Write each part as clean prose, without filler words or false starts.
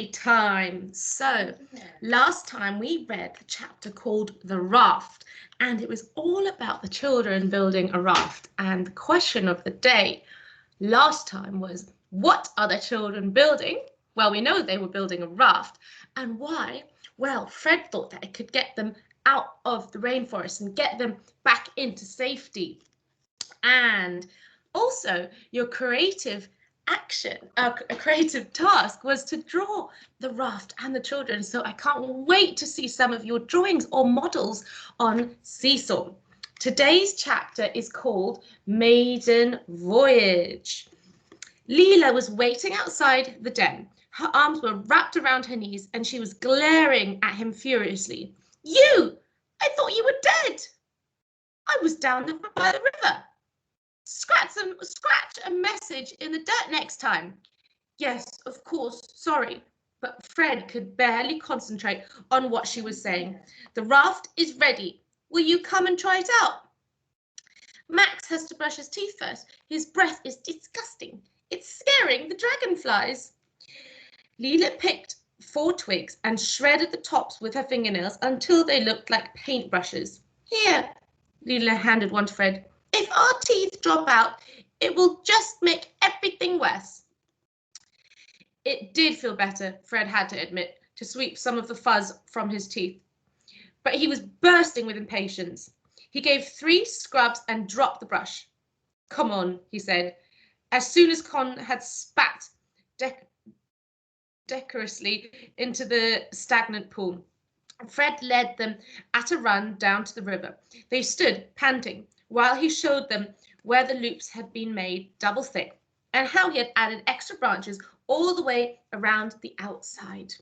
time. So last time we read the chapter called The Raft, and it was all about the children building a raft. And the question of the day last time was, what are the children building? Well, we know they were building a raft. And why? Well, Fred thought that it could get them out of the rainforest and get them back into safety. And also, your creative action, a creative task was to draw the raft and the children. So I can't wait to see some of your drawings or models on Seesaw. Today's chapter is called Maiden Voyage. Leela was waiting outside the den. Her arms were wrapped around her knees and she was glaring at him furiously. You! I thought you were dead. I was down by the river. Scratch a message in the dirt next time. Yes, of course, sorry. But Fred could barely concentrate on what she was saying. The raft is ready. Will you come and try it out? Max has to brush his teeth first. His breath is disgusting. It's scaring the dragonflies. Leela picked 4 twigs and shredded the tops with her fingernails until they looked like paintbrushes. Here, Leela handed one to Fred. If our teeth drop out, it will just make everything worse. It did feel better, Fred had to admit, to sweep some of the fuzz from his teeth. But he was bursting with impatience. He gave 3 scrubs and dropped the brush. Come on, he said, as soon as Con had spat decorously into the stagnant pool. Fred led them at a run down to the river. They stood, panting, while he showed them where the loops had been made double thick and how he had added extra branches all the way around the outside.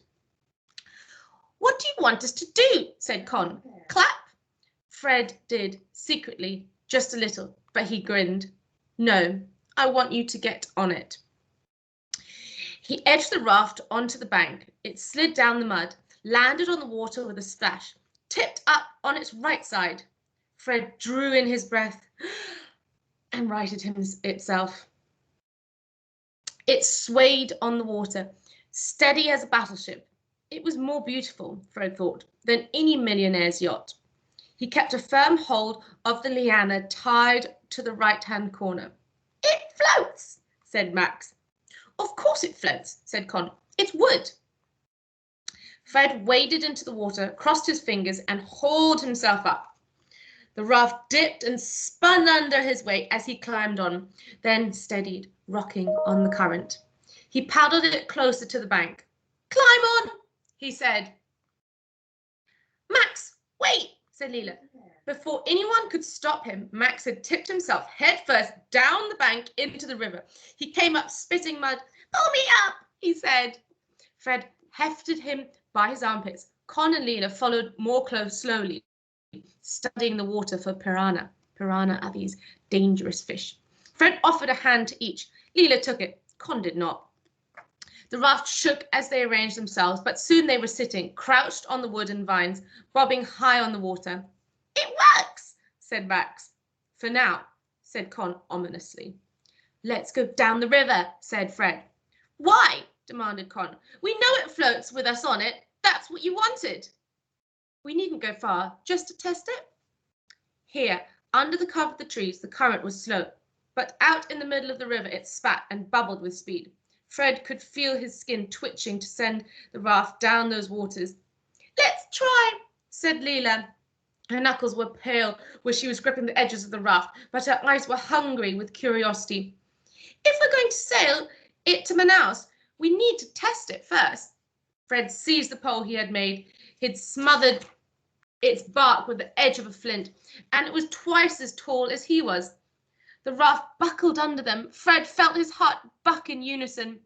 What do you want us to do? Said Con. Clap? Fred did, secretly, just a little, but he grinned. No, I want you to get on it. He edged the raft onto the bank. It slid down the mud, landed on the water with a splash, tipped up on its right side. Fred drew in his breath and righted itself. It swayed on the water, steady as a battleship. It was more beautiful, Fred thought, than any millionaire's yacht. He kept a firm hold of the liana tied to the right-hand corner. It floats, said Max. Of course it floats, said Con. It's wood. Fred waded into the water, crossed his fingers, and hauled himself up. The raft dipped and spun under his weight as he climbed on, then steadied, rocking on the current. He paddled it closer to the bank. Climb on, he said. Max, wait, said Leela. Before anyone could stop him, Max had tipped himself headfirst down the bank into the river. He came up spitting mud. Pull me up, he said. Fred hefted him by his armpits. Con and Leela followed more slowly, studying the water for piranha. Piranha are these dangerous fish. Fred offered a hand to each. Leela took it. Con did not. The raft shook as they arranged themselves, but soon they were sitting, crouched on the wood and vines, bobbing high on the water. It works, said Max. For now, said Con ominously. Let's go down the river, said Fred. Why? Demanded Con. We know it floats with us on it. That's what you wanted. We needn't go far, just to test it. Here, under the cover of the trees, the current was slow, but out in the middle of the river it spat and bubbled with speed. Fred could feel his skin twitching to send the raft down those waters. Let's try, said Leela. Her knuckles were pale where she was gripping the edges of the raft, but her eyes were hungry with curiosity. If we're going to sail it to Manaus, we need to test it first. Fred seized the pole he had made. He'd smothered its bark with the edge of a flint, and it was twice as tall as he was. The raft buckled under them. Fred felt his heart buck in unison.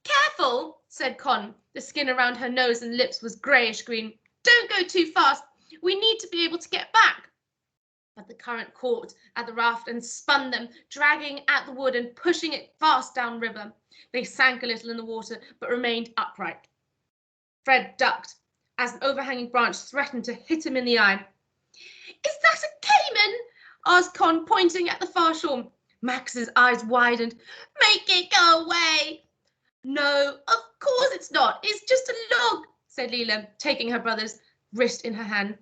Careful, said Con. The skin around her nose and lips was greyish-green. Don't go too fast. We need to be able to get back. But the current caught at the raft and spun them, dragging at the wood and pushing it fast downriver. They sank a little in the water, but remained upright. Fred ducked as an overhanging branch threatened to hit him in the eye. Is that a caiman? Asked Con, pointing at the far shore. Max's eyes widened. Make it go away. No, of course it's not. It's just a log, said Leela, taking her brother's wrist in her hand.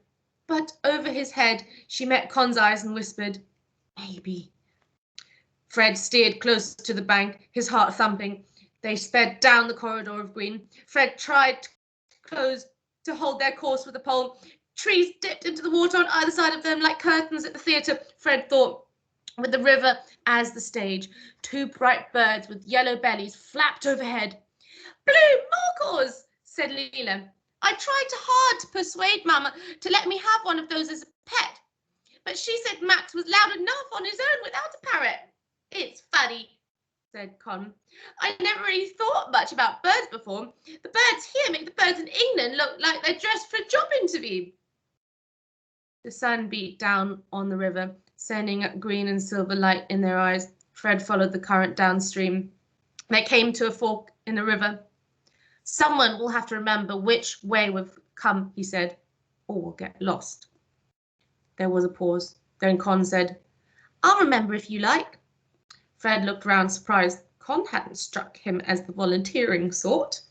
But over his head she met Con's eyes and whispered, maybe. Fred steered close to the bank, his heart thumping. They sped down the corridor of green. Fred tried to hold their course with a pole. Trees dipped into the water on either side of them like curtains at the theatre, Fred thought, with the river as the stage. Two bright birds with yellow bellies flapped overhead. Blue Marcos, said Leela. I tried hard to persuade Mama to let me have one of those as a pet, but she said Max was loud enough on his own without a parrot. It's funny, said Con. I never really thought much about birds before. The birds here make the birds in England look like they're dressed for a job interview. The sun beat down on the river, sending a green and silver light in their eyes. Fred followed the current downstream. They came to a fork in the river. Someone will have to remember which way we've come, he said, or we'll get lost. There was a pause. Then Con said, I'll remember if you like. Fred looked round, surprised. Con hadn't struck him as the volunteering sort.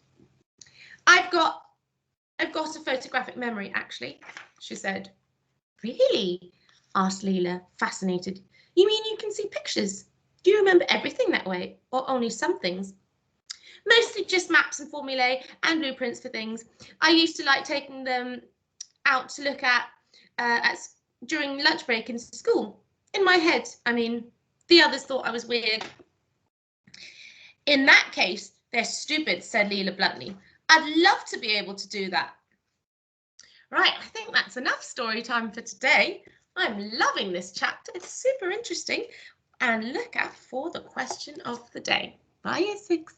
I've got a photographic memory, actually, she said. Really? Asked Leela, fascinated. You mean you can see pictures? Do you remember everything that way, or only some things? Mostly just maps and formulae and blueprints for things. I used to like taking them out to look at during lunch break in school. In my head, I mean. The others thought I was weird. In that case, they're stupid, said Leela bluntly. I'd love to be able to do that. Right, I think that's enough story time for today. I'm loving this chapter. It's super interesting. And look out for the question of the day. Bye, Year 6.